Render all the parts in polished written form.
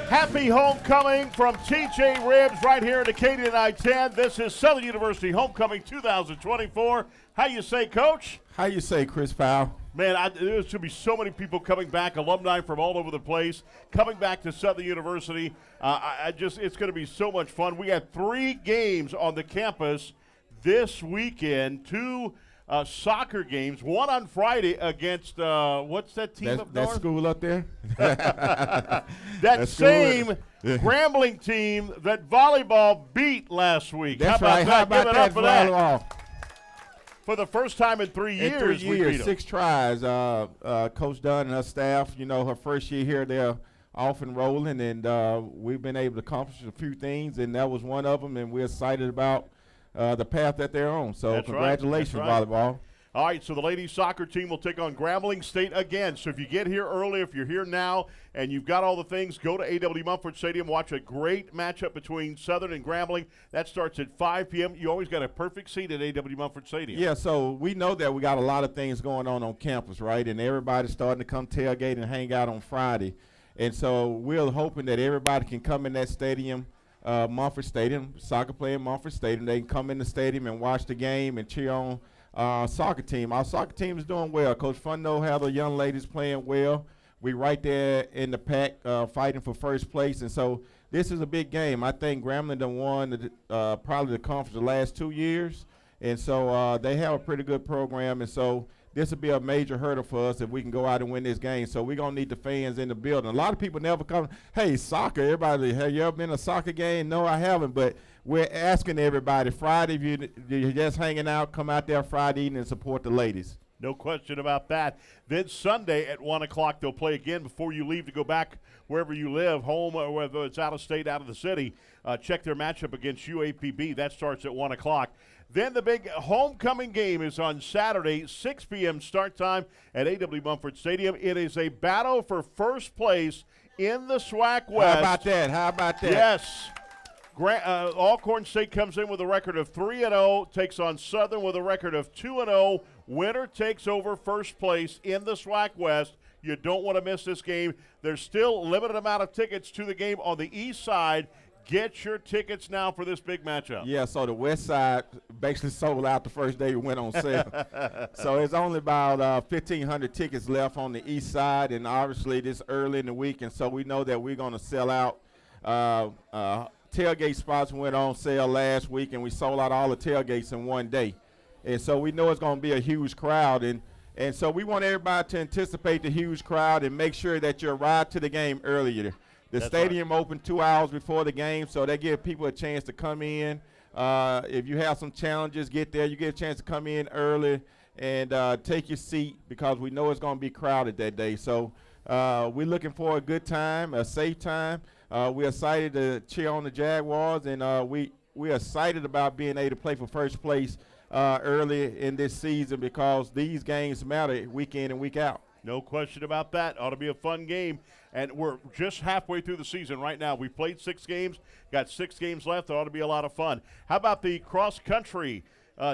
Happy homecoming from TJ Ribs right here at Acadian I-10. This is Southern University Homecoming 2024. How you say, Coach? How you say, Chris Powell? Man, there should be so many people coming back, alumni from all over the place, coming back to Southern University. It's going to be so much fun. We had 3 games on the campus this weekend, 2 soccer games, one on Friday against, what's that team up north? That school up there? that same Grambling team that volleyball beat last week. That's How about right. that? How about Give it that up for that. volleyball? For the first time in 3 years, In 3 we beat years, them. 6 tries. Coach Dunn and her staff, her first year here, they're off and rolling, and we've been able to accomplish a few things, and that was one of them, and we're excited about the path that they're on. So That's congratulations, right. That's right. volleyball. All right, so the ladies soccer team will take on Grambling State again. So if you get here early, if you're here now, and you've got all the things, go to A.W. Mumford Stadium, watch a great matchup between Southern and Grambling. That starts at 5 p.m. You always got a perfect seat at A.W. Mumford Stadium. Yeah, so we know that we got a lot of things going on campus, right? And everybody's starting to come tailgate and hang out on Friday. And so we're hoping that everybody can come in that stadium, Mumford Stadium, soccer player in Mumford Stadium. They can come in the stadium and watch the game and cheer on soccer team. Our soccer team is doing well. Coach Funno have the young ladies playing well. We right there in the pack fighting for first place. And so this is a big game. I think Grambling done won probably the conference the last 2 years. And so they have a pretty good program. And so this will be a major hurdle for us if we can go out and win this game. So we're going to need the fans in the building. A lot of people never come, hey, soccer, everybody, have you ever been to a soccer game? No, I haven't, but we're asking everybody, Friday, if you're just hanging out, come out there Friday evening and support the ladies. No question about that. Then Sunday at 1 o'clock, they'll play again before you leave to go back wherever you live, home or whether it's out of state, out of the city. Check their matchup against UAPB. That starts at 1 o'clock. Then the big homecoming game is on Saturday, 6 p.m. start time at A.W. Mumford Stadium. It is a battle for first place in the SWAC West. How about that? Yes. Alcorn State comes in with a record of 3-0, takes on Southern with a record of 2-0. Winner takes over first place in the SWAC West. You don't want to miss this game. There's still a limited amount of tickets to the game on the east side. Get your tickets now for this big matchup. Yeah, so the west side basically sold out the first day it went on sale. So there's only about 1,500 tickets left on the east side, and obviously this early in the week, and so we know that we're going to sell out. Tailgate spots went on sale last week, and we sold out all the tailgates in one day. And so we know it's going to be a huge crowd, and so we want everybody to anticipate the huge crowd and make sure that you arrive to the game earlier. The stadium opened 2 hours before the game, so they give people a chance to come in. If you have some challenges, get there. You get a chance to come in early and take your seat because we know it's going to be crowded that day. So we're looking for a good time, a safe time. We're excited to cheer on the Jaguars, and we're excited about being able to play for first place early in this season because these games matter week in and week out. No question about that. Ought to be a fun game. And we're just halfway through the season right now. We've played 6 games, got 6 games left. It ought to be a lot of fun. How about the cross-country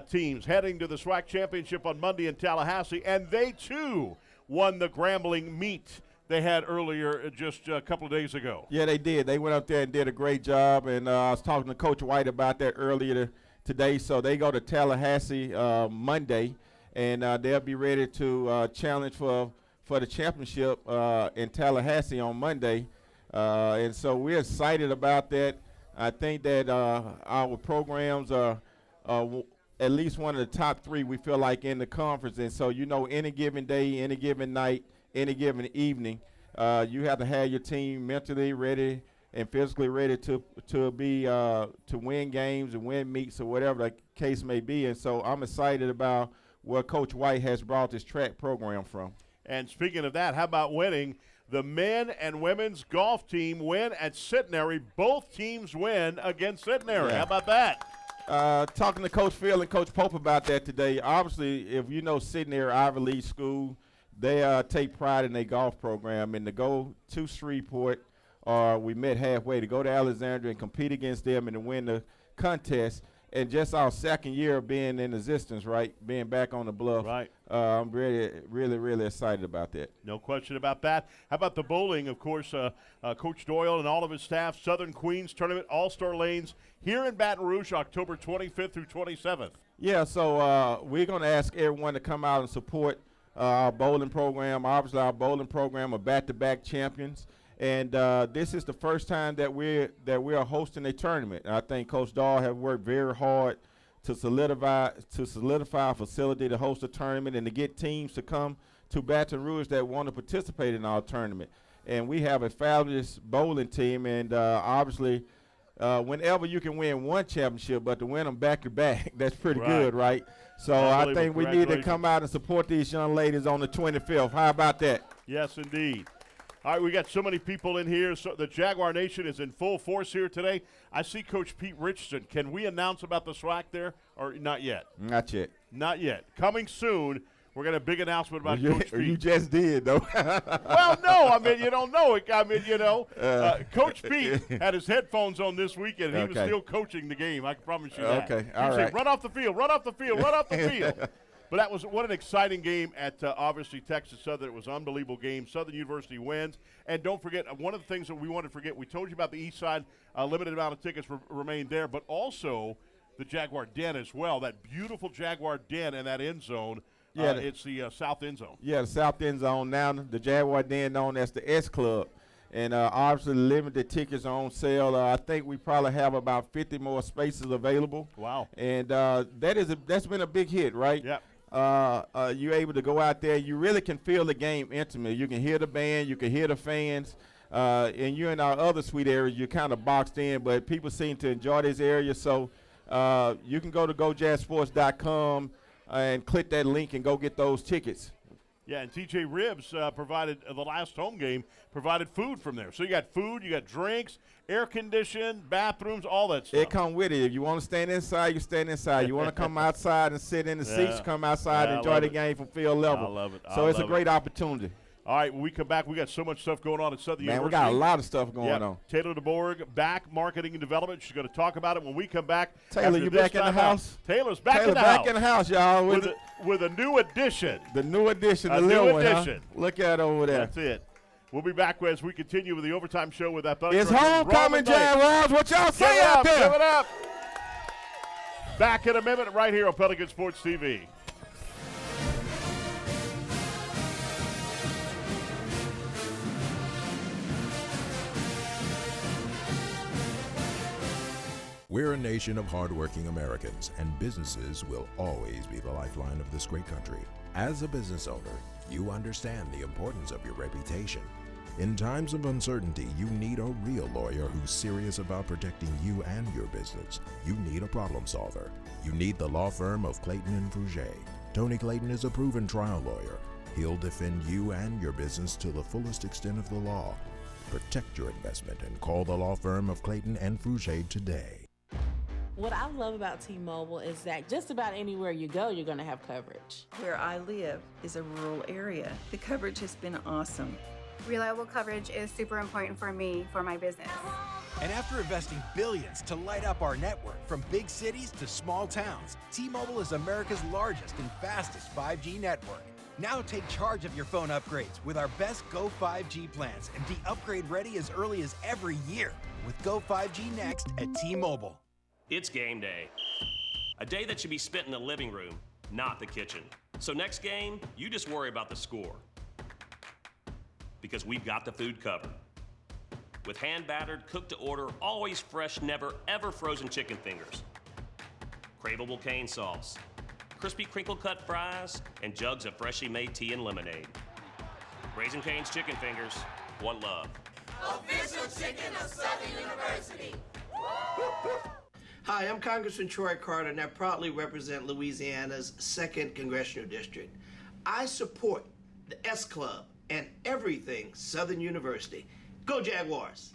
teams heading to the SWAC Championship on Monday in Tallahassee? And they, too, won the Grambling meet they had earlier just a couple of days ago. Yeah, they did. They went up there and did a great job. And I was talking to Coach White about that earlier today. So they go to Tallahassee Monday, and they'll be ready to challenge for the championship in Tallahassee on Monday. And so we're excited about that. I think that our programs are at least one of the top 3 we feel like in the conference. And so, any given day, any given night, any given evening, you have to have your team mentally ready and physically ready to win games and win meets or whatever the case may be. And so I'm excited about where Coach White has brought this track program from. And speaking of that, how about winning? The men and women's golf team win at Centenary. Both teams win against Centenary. Yeah. How about that? Talking to Coach Phil and Coach Pope about that today. Obviously, if you know Centenary Ivy League school, they take pride in their golf program. And to go to Shreveport, we met halfway, to go to Alexandria and compete against them and to win the contest. and just our second year of being in existence, right, being back on the bluff. Right. I'm really excited about that. No question about that. How about the bowling? Of course, Coach Doyle and all of his staff, Southern Queens Tournament, All-Star Lanes here in Baton Rouge, October 25th through 27th. Yeah, so we're going to ask everyone to come out and support our bowling program. Obviously, our bowling program are back-to-back champions. And this is the first time that we are hosting a tournament. And I think Coach Dahl have worked very hard to solidify a facility to host a tournament and to get teams to come to Baton Rouge that want to participate in our tournament. And we have a fabulous bowling team, and obviously, whenever you can win one championship, but to win them back-to-back, that's pretty good, right? So I think we need to come out and support these young ladies on the 25th. How about that? Yes, indeed. All right, we got so many people in here. So the Jaguar Nation is in full force here today. I see Coach Pete Richardson. Can we announce about the SWAC there, or not yet? Not yet. Not yet. Coming soon. We're going to have a big announcement about Coach Pete. You just did, though. Well, no. I mean, you don't know it. I mean, you know. Coach Pete had his headphones on this weekend, and he was still coaching the game. I can promise you that. Okay, all right. Run off the field, run off the field, run off the field. But that was what an exciting game at obviously Texas Southern. It was an unbelievable game. Southern University wins. And don't forget, one of the things that we wanted to forget, we told you about the East Side, limited amount of tickets remain there, but also the Jaguar Den as well. That beautiful Jaguar Den in that end zone. Yeah, it's the south end zone. Yeah, the south end zone. Now the Jaguar Den known as the S Club. And obviously limited tickets are on sale. I think we probably have about 50 more spaces available. Wow. And that's been a big hit, right? Yeah. You're able to go out there. You really can feel the game intimately. You can hear the band. You can hear the fans. And you're in our other suite areas. You're kind of boxed in, but people seem to enjoy this area. So you can go to gojazsports.com and click that link and go get those tickets. Yeah, and TJ Ribs provided the last home game, provided food from there. So you got food, you got drinks, air conditioned, bathrooms, all that stuff. It come with it. If you want to stand inside, you stand inside. You want to come outside and sit in the seats, come outside and enjoy the game from field level. I love it. So it's a great opportunity. All right, when we come back, we got so much stuff going on at Southern University. We got a lot of stuff going on. Taylor DeBorg, back, marketing and development. She's going to talk about it when we come back. Taylor, you back in the house? Taylor's back in the house. Back in the house, y'all. With a new addition. The new addition, the new addition. Huh? Look at over there. That's it. We'll be back as we continue with the overtime show with Athletic. It's homecoming, Jaguars. What y'all say out there? Give it up. Back in a minute right here on Pelican Sports TV. We're a nation of hardworking Americans, and businesses will always be the lifeline of this great country. As a business owner, you understand the importance of your reputation. In times of uncertainty, you need a real lawyer who's serious about protecting you and your business. You need a problem solver. You need the law firm of Clayton and Fouger. Tony Clayton is a proven trial lawyer. He'll defend you and your business to the fullest extent of the law. Protect your investment and call the law firm of Clayton and Fouger today. What I love about T-Mobile is that just about anywhere you go, you're going to have coverage. Where I live is a rural area. The coverage has been awesome. Reliable coverage is super important for me, for my business. And after investing billions to light up our network from big cities to small towns, T-Mobile is America's largest and fastest 5G network. Now take charge of your phone upgrades with our best Go 5G plans and be upgrade ready as early as every year with Go 5G Next at T-Mobile. It's game day. A day that should be spent in the living room, not the kitchen. So next game, you just worry about the score. Because we've got the food covered. With hand-battered, cooked-to-order, always fresh, never, ever frozen chicken fingers. Craveable cane sauce. Crispy crinkle-cut fries, and jugs of freshly made tea and lemonade. Raising Cane's Chicken Fingers, one love. Official chicken of Southern University. Hi, I'm Congressman Troy Carter, and I proudly represent Louisiana's 2nd Congressional District. I support the S Club and everything Southern University. Go Jaguars!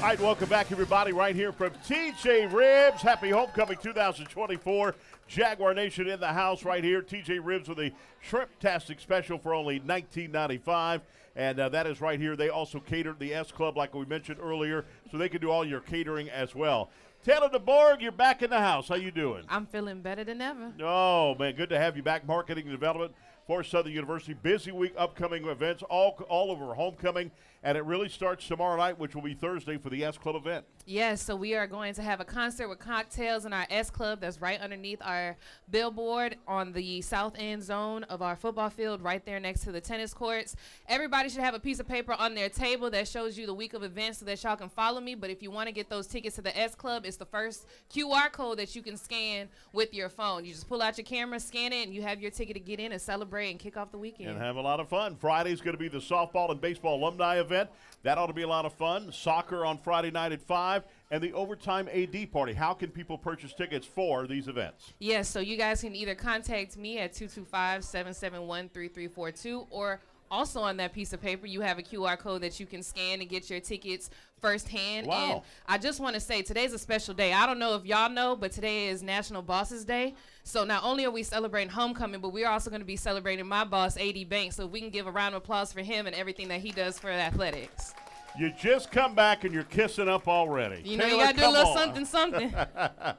All All right, welcome back, everybody, right here from TJ Ribs. Happy Homecoming 2024. Jaguar Nation in the house right here. TJ Ribs with a shrimp-tastic special for only $19.95. And that is right here. They also cater the S Club, like we mentioned earlier, so they can do all your catering as well. Taylor DeBorg, you're back in the house. How you doing? I'm feeling better than ever. Oh, man, good to have you back. Marketing and development for Southern University. Busy week, upcoming events all over homecoming, and it really starts tomorrow night, which will be Thursday for the S Club event. Yes, so we are going to have a concert with cocktails in our S Club that's right underneath our billboard on the south end zone of our football field, right there next to the tennis courts. Everybody should have a piece of paper on their table that shows you the week of events so that y'all can follow me. But if you want to get those tickets to the S Club, it's the first QR code that you can scan with your phone. You just pull out your camera, scan it, and you have your ticket to get in and celebrate and kick off the weekend. And have a lot of fun. Friday's going to be the softball and baseball alumni event. That ought to be a lot of fun. Soccer on Friday night at 5, and the overtime AD party. How can people purchase tickets for these events? Yes, so you guys can either contact me at 225-771-3342, or also on that piece of paper, you have a QR code that you can scan and get your tickets firsthand. Wow. And I just want to say, today's a special day. I don't know if y'all know, but today is National Bosses Day. So not only are we celebrating homecoming, but we're also going to be celebrating my boss, A.D. Banks. So if we can give a round of applause for him and everything that he does for athletics. You just come back and you're kissing up already. You know, Taylor, you got to do a little come on. something. Now,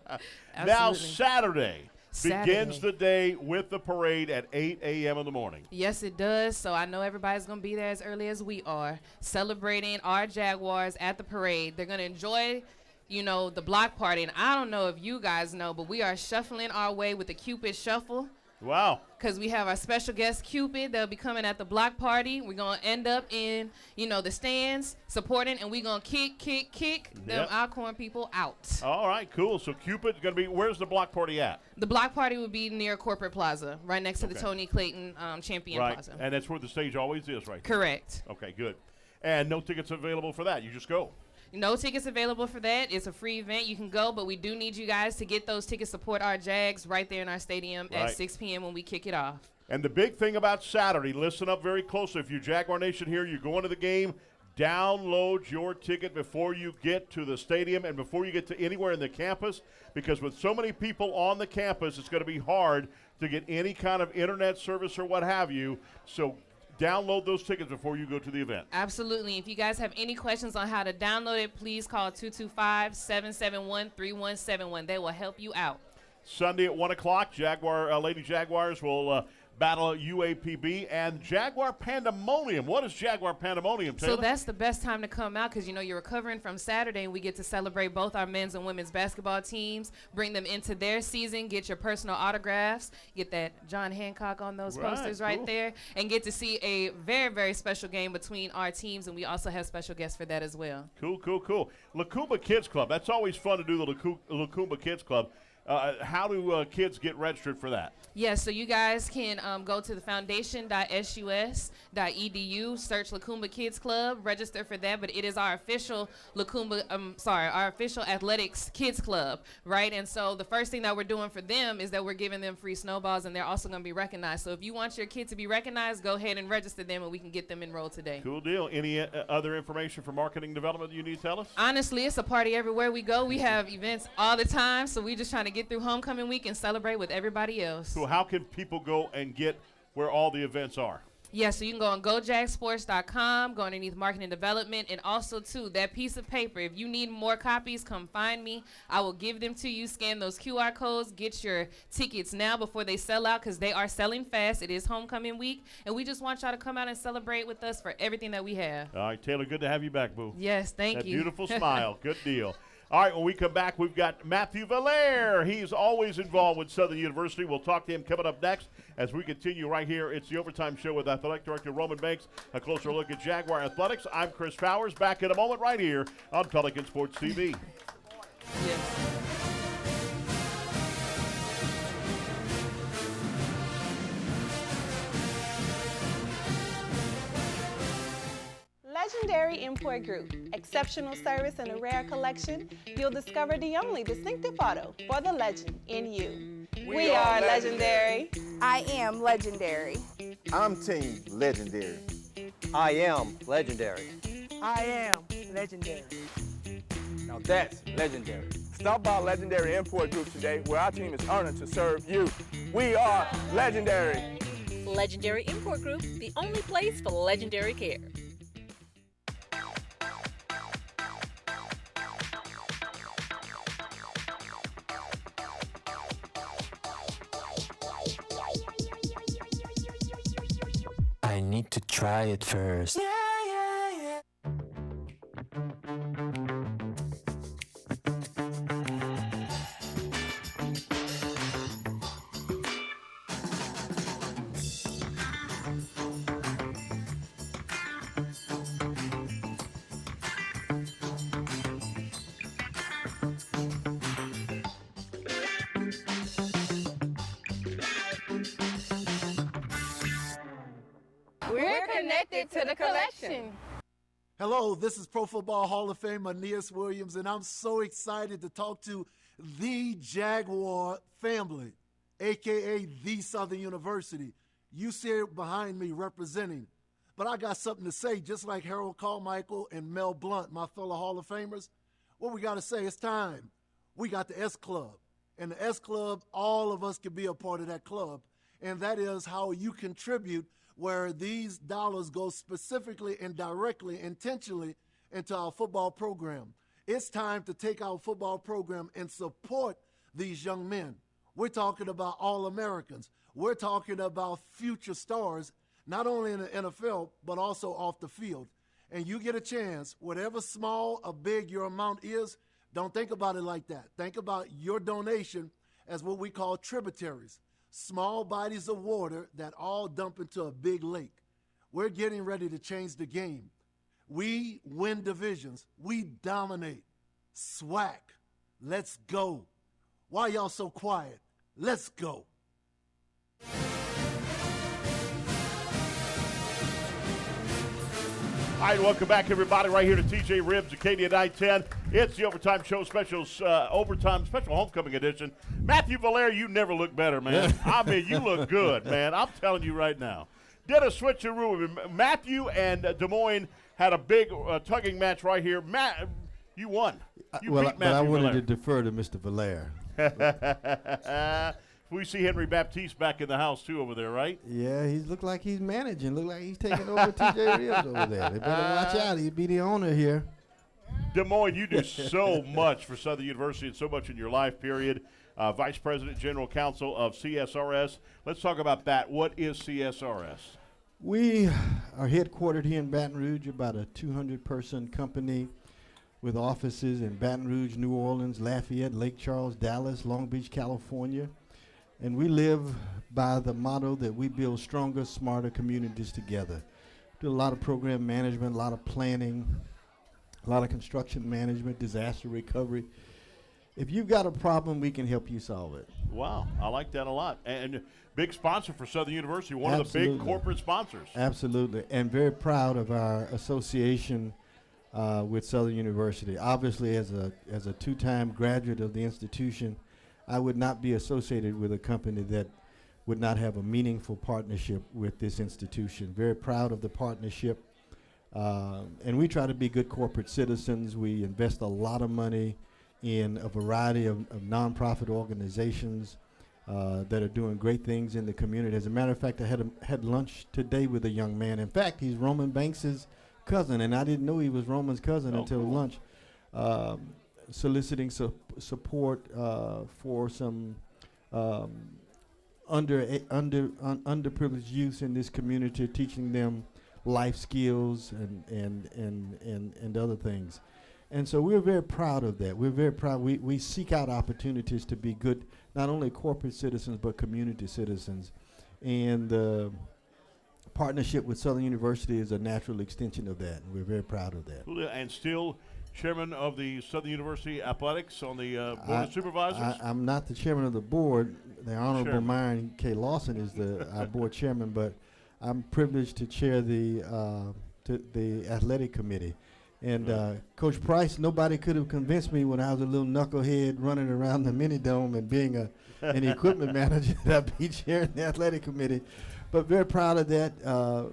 Absolutely. Saturday begins the day with the parade at 8 a.m. in the morning. Yes, it does. So I know everybody's going to be there as early as we are, celebrating our Jaguars at the parade. They're going to enjoy, you know, the block party. And I don't know if you guys know, but we are shuffling our way with the Cupid Shuffle. Wow. Because we have our special guest, Cupid. They'll be coming at the block party. We're going to end up in, you know, the stands supporting, and we're going to kick them Alcorn people out. All right, cool. So Cupid's going to be, where's the block party at? The block party would be near Corporate Plaza, right next to the Tony Clayton Champion Plaza. And that's where the stage always is, right? Correct. Okay, good. And no tickets available for that. You just go. No tickets available for that. It's a free event. You can go, but we do need you guys to get those tickets, support our Jags right there in our stadium at 6 p.m. when we kick it off. And the big thing about Saturday, listen up very closely. If you're Jaguar Nation here, you're going to the game, download your ticket before you get to the stadium and before you get to anywhere in the campus, because with so many people on the campus, it's going to be hard to get any kind of internet service or what have you. So download those tickets before you go to the event. Absolutely. If you guys have any questions on how to download it, please call 225-771-3171. They will help you out. Sunday at 1 o'clock, Lady Jaguars will battle UAPB and Jaguar Pandemonium. What is Jaguar Pandemonium, Taylor? So that's the best time to come out because, you know, you're recovering from Saturday, and we get to celebrate both our men's and women's basketball teams, bring them into their season, get your personal autographs, get that John Hancock on those posters right there, and get to see a very, very special game between our teams, and we also have special guests for that as well. Cool. Lacumba Kids Club. That's always fun to do, the Lacumba Kids Club. How do kids get registered for that? Yes, so you guys can go to the foundation.sus.edu, search Lacumba Kids Club, register for that. But it is our official our official athletics kids club, right? And so the first thing that we're doing for them is that we're giving them free snowballs, and they're also going to be recognized. So if you want your kid to be recognized, go ahead and register them, and we can get them enrolled today. Cool deal. Any other information for marketing development you need to tell us? Honestly, it's a party everywhere we go. We have events all the time, so we're just trying to get through homecoming week and celebrate with everybody else. So how can people go and get where all the events are? Yeah, so you can go on gojagsports.com, go underneath marketing and development, and also, too, that piece of paper. If you need more copies, come find me. I will give them to you. Scan those QR codes. Get your tickets now before they sell out, because they are selling fast. It is homecoming week, and we just want y'all to come out and celebrate with us for everything that we have. All right, Taylor, good to have you back, boo. Yes, thank you. That beautiful smile. Good deal. All right, when we come back, we've got Matthew Valaire. He's always involved with Southern University. We'll talk to him coming up next as we continue right here. It's the Overtime Show with Athletic Director Roman Banks. A closer look at Jaguar Athletics. I'm Chris Powers. Back in a moment right here on Pelican Sports TV. Legendary Import Group. Exceptional service and a rare collection. You'll discover the only distinctive auto for the legend in you. We are legendary. I am legendary. I'm Team Legendary. I am legendary. I am legendary. Now that's legendary. Stop by Legendary Import Group today, where our team is honored to serve you. We are legendary. Legendary Import Group, the only place for legendary care. I need to try it first. We're connected to the collection. Hello, this is Pro Football Hall of Famer Aeneas Williams, and I'm so excited to talk to the Jaguar family, a.k.a. the Southern University. You see it behind me representing. But I got something to say, just like Harold Carmichael and Mel Blount, my fellow Hall of Famers. What we got to say, it's time. We got the S Club. And the S Club, all of us can be a part of that club. And that is how you contribute, where these dollars go specifically and directly, intentionally into our football program. It's time to take our football program and support these young men. We're talking about All-Americans. We're talking about future stars, not only in the NFL, but also off the field. And you get a chance, whatever small or big your amount is, don't think about it like that. Think about your donation as what we call tributaries. Small bodies of water that all dump into a big lake. We're getting ready to change the game. We win divisions. We dominate. SWAC. Let's go. Why y'all so quiet? Let's go. All right, welcome back, everybody, right here to TJ Ribs, Acadia 910. It's the Overtime Show Overtime Special Homecoming Edition. Matthew Valere, you never look better, man. I mean, you look good, man. I'm telling you right now. Did a switcheroo. Matthew and Des Moines had a big tugging match right here. Matt, you won. You beat Matthew but I wanted Valere. to defer to Mr. Valere. We see Henry Baptiste back in the house, too, over there, right? Yeah, he look like he's managing. Look like he's taking over TJ Ribs over there. They better watch out. He'll be the owner here. Des Moines, you do so much for Southern University and so much in your life, period. Vice President, General Counsel of CSRS. Let's talk about that. What is CSRS? We are headquartered here in Baton Rouge, about a 200-person company with offices in Baton Rouge, New Orleans, Lafayette, Lake Charles, Dallas, Long Beach, California. And we live by the motto that we build stronger, smarter communities together. Do a lot of program management, a lot of planning, a lot of construction management, disaster recovery. If you've got a problem, we can help you solve it. Wow, I like that a lot. And big sponsor for Southern University, one of the Absolutely. big corporate sponsors. Absolutely, and very proud of our association with Southern University. Obviously, as a two-time graduate of the institution, I would not be associated with a company that would not have a meaningful partnership with this institution. Very proud of the partnership. And we try to be good corporate citizens. We invest a lot of money in a variety of nonprofit organizations that are doing great things in the community. As a matter of fact, I had lunch today with a young man. In fact, he's Roman Banks' cousin, and I didn't know he was Roman's cousin until lunch. Soliciting support for some underprivileged youth in this community, teaching them life skills and other things. And so we're very proud of that. We're very proud. We seek out opportunities to be good, not only corporate citizens, but community citizens. And the partnership with Southern University is a natural extension of that. And we're very proud of that. And still chairman of the Southern University Athletics on the Board of Supervisors? I'm not the chairman of the board. The Honorable Chairman. Myron K. Lawson is our board chairman, but I'm privileged to chair the athletic committee. And Coach Price, nobody could have convinced me when I was a little knucklehead running around the mini dome and being an equipment manager that I'd be chairing the athletic committee. But very proud of that.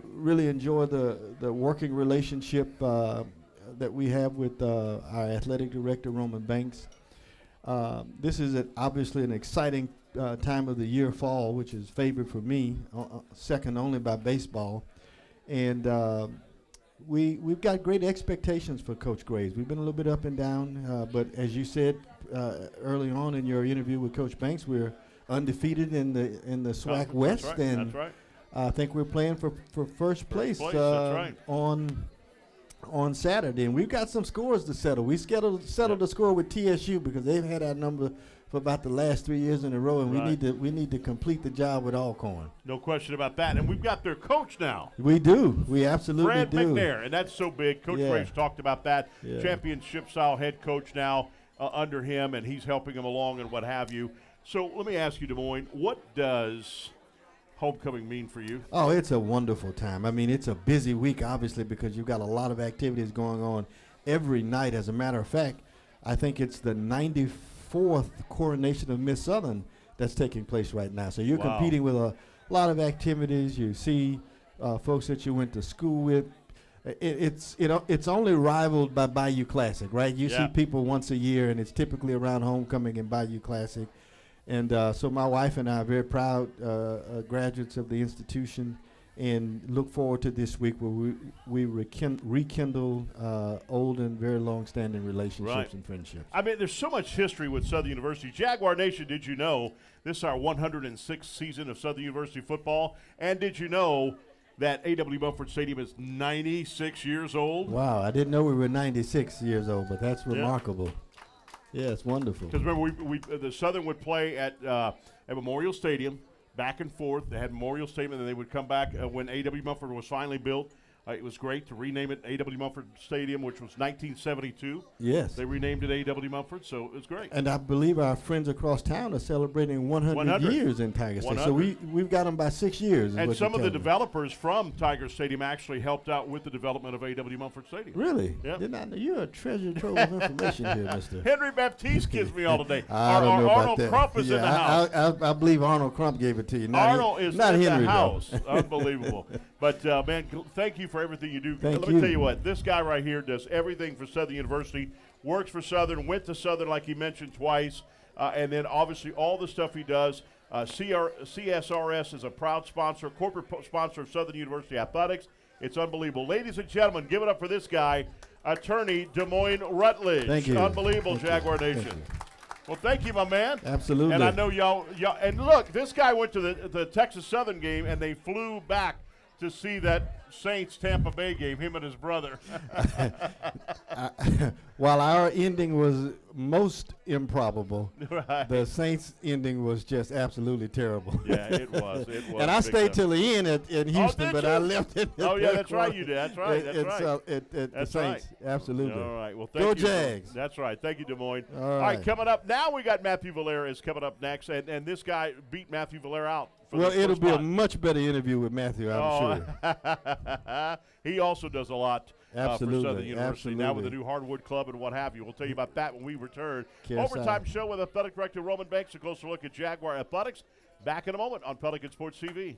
Really enjoy the working relationship. that we have with our athletic director, Roman Banks. This is obviously an exciting time of the year, fall, which is favored for me, second only by baseball. And we've got great expectations for Coach Graves. We've been a little bit up and down, but as you said early on in your interview with Coach Banks, we're undefeated in the SWAC West, right, and that's right. I think we're playing for first place, that's right. on Saturday, and we've got some scores to settle. We settled the score with TSU because they've had our number for about the last 3 years in a row, and we need to complete the job with Alcorn. No question about that. And we've got their coach now. We do. We absolutely Fred do. McNair, and that's so big. Coach Graves talked about that. Yeah. Championship-style head coach now under him, and he's helping him along and what have you. So let me ask you, Des Moines, what does homecoming mean for you? Oh, it's a wonderful time. I mean, it's a busy week, obviously, because you've got a lot of activities going on every night. As a matter of fact, I think it's the 94th coronation of Miss Southern that's taking place right now. So you're competing with a lot of activities. You see folks that you went to school with. It's only rivaled by Bayou Classic, right? You see people once a year, and it's typically around homecoming and Bayou Classic. And so my wife and I are very proud graduates of the institution, and look forward to this week where we rekindle old and very long-standing relationships and friendships. I mean, there's so much history with Southern University. Jaguar Nation, did you know this is our 106th season of Southern University football? And did you know that A.W. Mumford Stadium is 96 years old? Wow, I didn't know we were 96 years old, but that's remarkable. Yeah, it's wonderful. Because remember, the Southern would play at Memorial Stadium, back and forth. They had Memorial Stadium, and then they would come back when A.W. Mumford was finally built. It was great to rename it A.W. Mumford Stadium, which was 1972. Yes. They renamed it A.W. Mumford, so it was great. And I believe our friends across town are celebrating 100 years in Tiger Stadium. So we've got them by 6 years. And some of the developers from Tiger Stadium actually helped out with the development of A.W. Mumford Stadium. Really? Yep. Didn't I know? You're a treasure trove of information here, mister. Henry Baptiste gives me all today. I don't know about Arnold that. Crump is in the house. I believe Arnold Crump gave it to you. Arnold is not in Henry, the house. Though. Unbelievable. But, man, thank you for everything you do. Thank Let you. me tell you what. This guy right here does everything for Southern University, works for Southern, went to Southern like he mentioned twice, and then obviously all the stuff he does. CSRS is a proud sponsor, corporate sponsor of Southern University Athletics. It's unbelievable. Ladies and gentlemen, give it up for this guy, Attorney Des Moines Rutledge. Thank you. Unbelievable, Thank Jaguar you. Nation. Well, thank you, my man. Absolutely. And I know y'all. And look, this guy went to the Texas Southern game, and they flew back to see that Saints Tampa Bay game, him and his brother. While our ending was most improbable, Right. the Saints ending was just absolutely terrible. Yeah, it was. It was. And I big stayed time. till the end in Houston, did but you? I left it. Oh, yeah, that's right, you did. That's right. That's right. The That's Saints, right. absolutely. All right. Well, thank Go you. Jags. That's right. Thank you, Des Moines. All right, right. coming up now, we got Matthew Valera is coming up next, and this guy beat Matthew Valera out. Well, the it'll first be a spot. much better interview with Matthew, I'm sure. He also does a lot for Absolutely, Southern University now with the absolutely. new Hardwood Club and what have you. We'll tell you about that when we return. KSI. Overtime show with Athletic Director Roman Banks. A closer look at Jaguar Athletics. Back in a moment on Pelican Sports TV.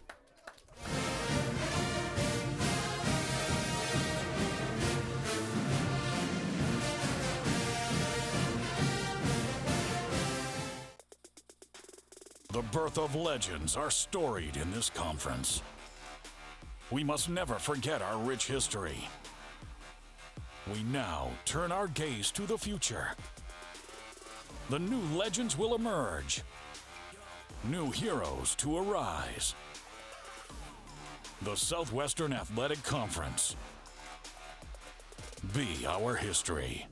The birth of legends are storied in this conference. We must never forget our rich history. We now turn our gaze to the future. The new legends will emerge. New heroes to arise. The Southwestern Athletic Conference. Be our history.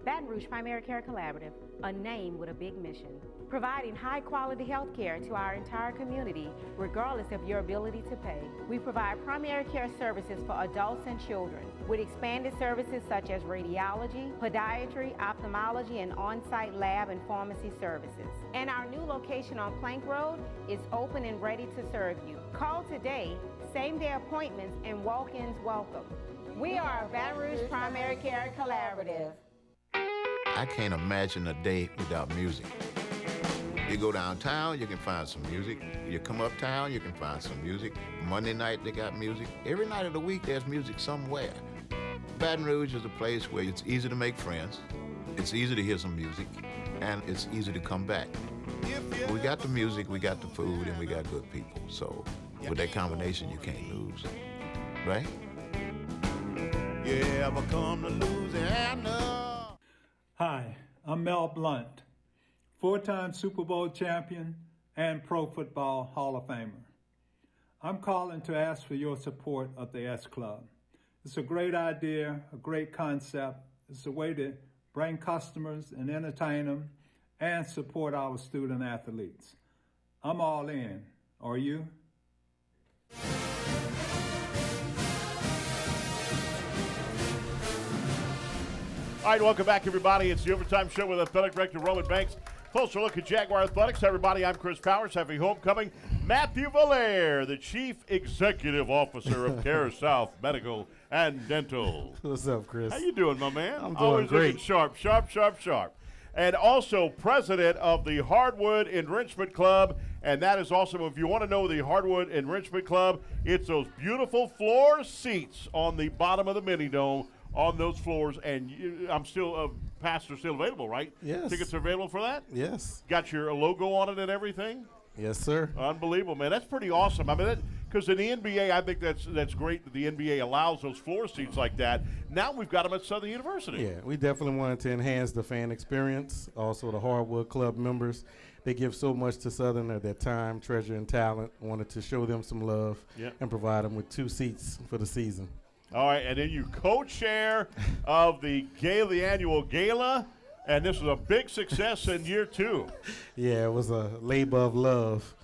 Baton Rouge Primary Care Collaborative, a name with a big mission. Providing high-quality health care to our entire community, regardless of your ability to pay. We provide primary care services for adults and children, with expanded services such as radiology, podiatry, ophthalmology, and on-site lab and pharmacy services. And our new location on Plank Road is open and ready to serve you. Call today, same-day appointments, and walk-ins welcome. We are Baton Rouge Primary Care Collaborative. I can't imagine a day without music. You go downtown, you can find some music. You come uptown, you can find some music. Monday night, they got music. Every night of the week, there's music somewhere. Baton Rouge is a place where it's easy to make friends, it's easy to hear some music, and it's easy to come back. We got the music, we got the food, and we got good people. So with that combination, you can't lose, right? You ever come to Louisiana? Hi, I'm Mel Blount, 4-time Super Bowl champion and Pro Football Hall of Famer. I'm calling to ask for your support of the S Club. It's a great idea, a great concept. It's a way to bring customers and entertain them and support our student athletes. I'm all in. Are you? All right, welcome back, everybody. It's the Overtime Show with Athletic Director Roman Banks. Closer look at Jaguar Athletics. Everybody, I'm Chris Powers. Happy homecoming. Matthew Valaire, the Chief Executive Officer of Care South Medical and Dental. What's up, Chris? How you doing, my man? I'm doing Always great. looking sharp, sharp, sharp, sharp. And also president of the Hardwood Enrichment Club. And that is awesome. If you want to know the Hardwood Enrichment Club, it's those beautiful floor seats on the bottom of the mini dome on those floors. And I'm still, Pastor, still available, right? Yes. Tickets are available for that? Yes. Got your logo on it and everything? Yes, sir. Unbelievable, man. That's pretty awesome. I mean, because in the NBA, I think that's great that the NBA allows those floor seats like that. Now we've got them at Southern University. Yeah, we definitely wanted to enhance the fan experience. Also, the Hardwood Club members, they give so much to Southern of their time, treasure, and talent. Wanted to show them some love and provide them with 2 seats for the season. All right, and then you co-chair of the annual gala, and this was a big success in year 2. Yeah, it was a labor of love.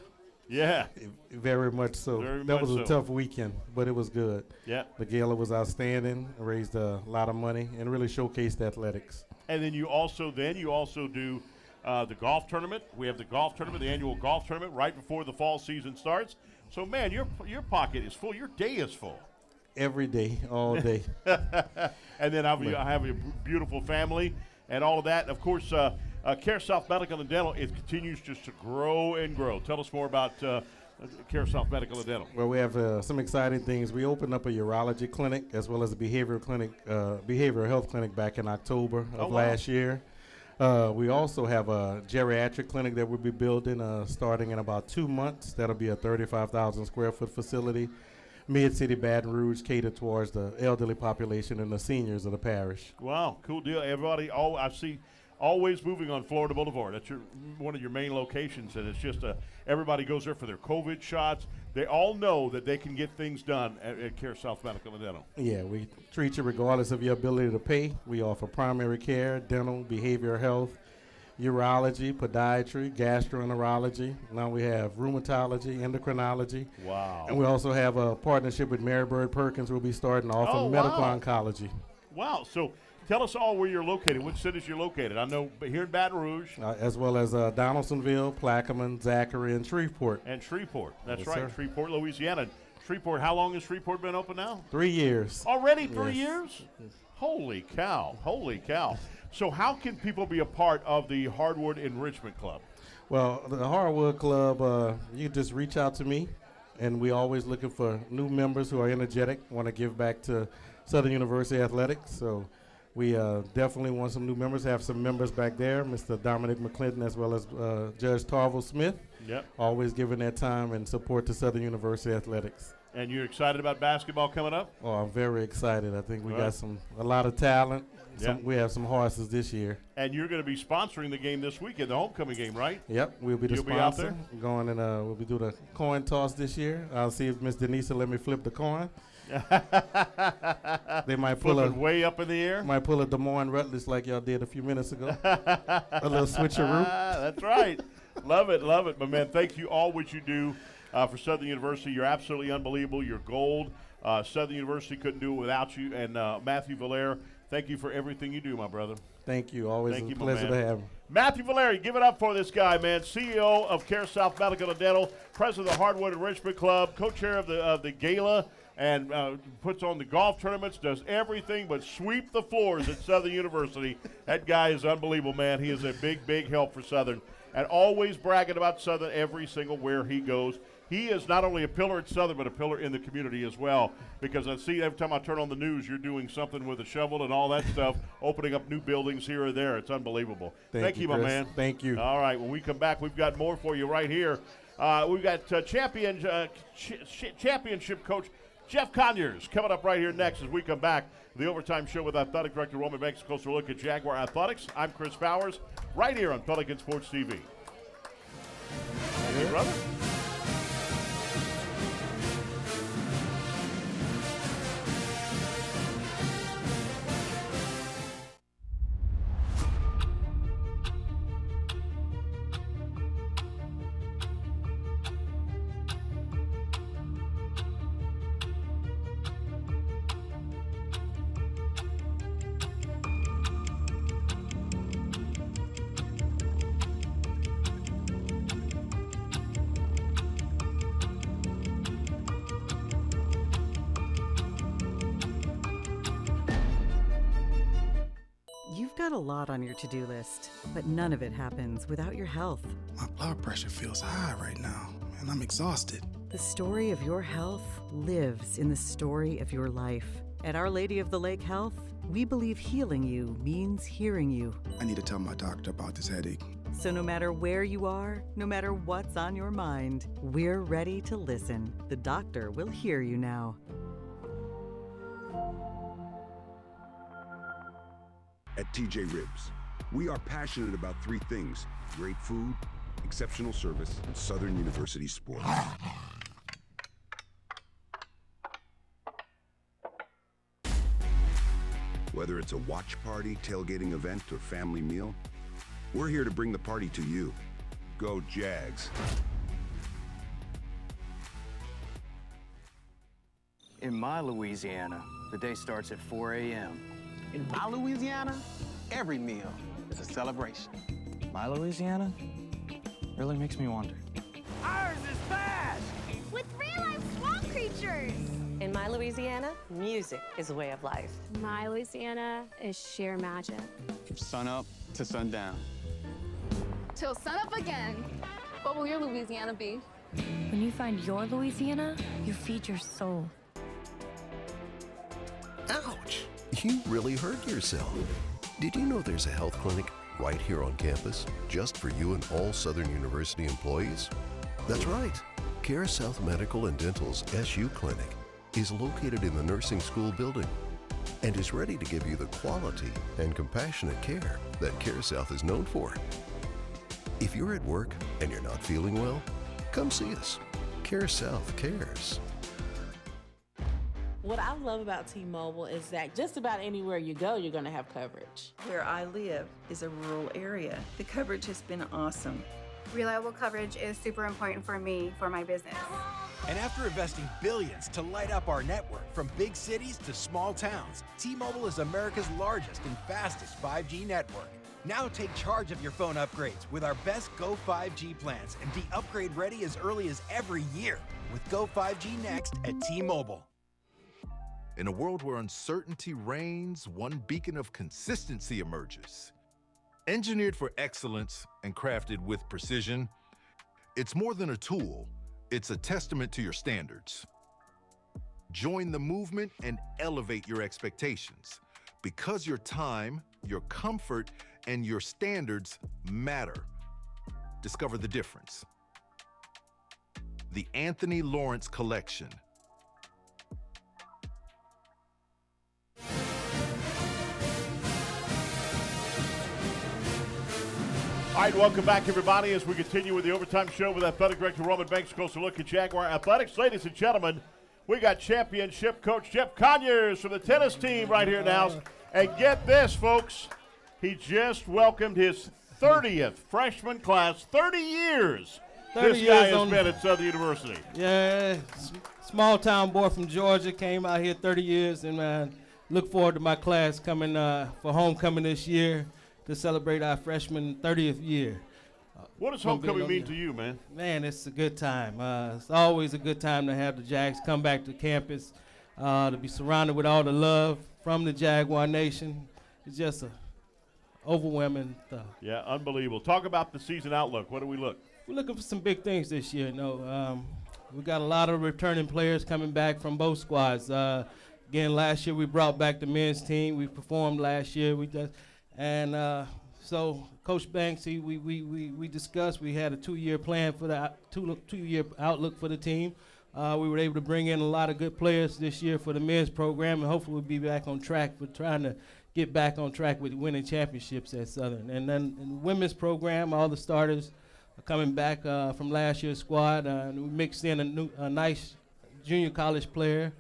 Yeah. Very much so. That was a tough weekend, but it was good. Yeah. The gala was outstanding, raised a lot of money, and really showcased athletics. And then you also do the golf tournament. We have the golf tournament, the annual golf tournament, right before the fall season starts. So, man, your pocket is full. Your day is full. Every day, all day. And then I have a beautiful family and all of that. And of course, Care South Medical and Dental, it continues just to grow and grow. Tell us more about Care South Medical and Dental. Well, we have some exciting things. We opened up a urology clinic as well as a behavioral health clinic back in October of last year. We also have a geriatric clinic that we'll be building starting in about 2 months. That'll be a 35,000 square foot facility. Mid-City Baton Rouge, catered towards the elderly population and the seniors of the parish. Wow, cool deal. Everybody, I see always moving on Florida Boulevard. That's one of your main locations, and it's just everybody goes there for their COVID shots. They all know that they can get things done at Care South Medical and Dental. Yeah, we treat you regardless of your ability to pay. We offer primary care, dental, behavioral health, urology, podiatry, gastroenterology. Now we have rheumatology, endocrinology. Wow. And we also have a partnership with Mary Bird Perkins. We'll be starting off in medical oncology. Wow. So tell us all where you're located, which cities you're located. I know here in Baton Rouge. As well as Donaldsonville, Plaquemine, Zachary, and Shreveport. And Shreveport. That's Yes, right, sir. Shreveport, Louisiana. Shreveport, how long has Shreveport been open now? 3 years. Already 3 Yes. years? Holy cow. Holy cow. So how can people be a part of the Hardwood Enrichment Club? Well, the Hardwood Club, you can just reach out to me, and we're always looking for new members who are energetic, want to give back to Southern University Athletics. So we definitely want some new members. Have some members back there, Mr. Dominic McClinton, as well as Judge Tarvel Smith. Yep. Always giving their time and support to Southern University Athletics. And you're excited about basketball coming up? Oh, I'm very excited. I think we Well. got a lot of talent. Yeah. We have some horses this year. And you're going to be sponsoring the game this weekend, the homecoming game, right? Yep, we'll be the You'll sponsor. be out there? Going and we'll be doing a coin toss this year. I'll see if Miss Denise will let me flip the coin. They might pull Flip it way up in the air. Might pull a Des Moines Rutledge like y'all did a few minutes ago. A little switcheroo. That's right. Love it, my man. Thank you all what you do for Southern University. You're absolutely unbelievable. You're gold. Southern University couldn't do it without you. And Matthew Valaire, thank you for everything you do, my brother. Thank you. Always Thank a you, my pleasure man. to have you. Matthew Valaire, give it up for this guy, man. CEO of Care South Medical and Dental, president of the Hardwood Enrichment Club, co-chair of the gala, and puts on the golf tournaments, does everything but sweep the floors at Southern University. That guy is unbelievable, man. He is a big, big help for Southern. and always bragging about Southern every single where he goes. He is not only a pillar at Southern, but a pillar in the community as well, because I see every time I turn on the news, you're doing something with a shovel and all that stuff, opening up new buildings here or there. It's unbelievable. Thank you, my Chris. man. Thank you. All right, when we come back, we've got more for you right here. We've got championship coach Jeff Conyers coming up right here next as we come back. The Overtime Show with Athletic Director Roman Banks. Closer look at Jaguar Athletics. I'm Chris Bowers, right here on Pelican Sports TV. Thank you, brother. You've got a lot on your to-do list, but none of it happens without your health. My blood pressure feels high right now, and I'm exhausted. The story of your health lives in the story of your life. At Our Lady of the Lake Health, we believe healing you means hearing you. I need to tell my doctor about this headache. So no matter where you are, no matter what's on your mind, we're ready to listen. The doctor will hear you now. At TJ Ribs, we are passionate about three things: great food, exceptional service, and Southern University sports. Whether it's a watch party, tailgating event, or family meal, we're here to bring the party to you. Go Jags. In my Louisiana, the day starts at 4 a.m. In my Louisiana, every meal is a celebration. My Louisiana really makes me wonder. Ours is fast! With real-life swamp creatures! In my Louisiana, music is a way of life. My Louisiana is sheer magic. From sun up to sundown. Till sunup again. What will your Louisiana be? When you find your Louisiana, you feed your soul. Ouch! You really hurt yourself. Did you know there's a health clinic right here on campus just for you and all Southern University employees? That's right. Care South Medical and Dental's SU Clinic is located in the nursing school building and is ready to give you the quality and compassionate care that Care South is known for. If you're at work and you're not feeling well, come see us. Care South cares. What I love about T-Mobile is that just about anywhere you go, you're going to have coverage. Where I live is a rural area. The coverage has been awesome. Reliable coverage is super important for me, for my business. And after investing billions to light up our network from big cities to small towns, T-Mobile is America's largest and fastest 5G network. Now take charge of your phone upgrades with our best Go 5G plans and be upgrade ready as early as every year with Go 5G Next at T-Mobile. In a world where uncertainty reigns, one beacon of consistency emerges. Engineered for excellence and crafted with precision, it's more than a tool, it's a testament to your standards. Join the movement and elevate your expectations, because your time, your comfort, and your standards matter. Discover the difference. The Anthony Lawrence Collection. All right, welcome back, everybody, as we continue with the Overtime Show with Athletic Director Roman Banks. Closer look at Jaguar Athletics. Ladies and gentlemen, we got championship coach Jeff Conyers from the tennis team right here now. And get this, folks, he just welcomed his 30th freshman class. 30 years 30 this guy years has been at Southern University. Yeah, small town boy from Georgia, came out here 30 years, and man, look forward to my class coming for homecoming this year to celebrate our freshman 30th year. What does homecoming mean to you, man? Man, it's a good time. It's always a good time to have the Jags come back to campus, to be surrounded with all the love from the Jaguar Nation. It's just overwhelming. Yeah, unbelievable. Talk about the season outlook. What do we look? We're looking for some big things this year. We got a lot of returning players coming back from both squads. Again, last year we brought back the men's team. We performed last year. So Coach Banks, we discussed. We had a 2-year plan for the two-year outlook for the team. We were able to bring in a lot of good players this year for the men's program, and hopefully we'll be back on track for trying to get back on track with winning championships at Southern. And then in the women's program, all the starters are coming back from last year's squad. And we mixed in a nice junior college player.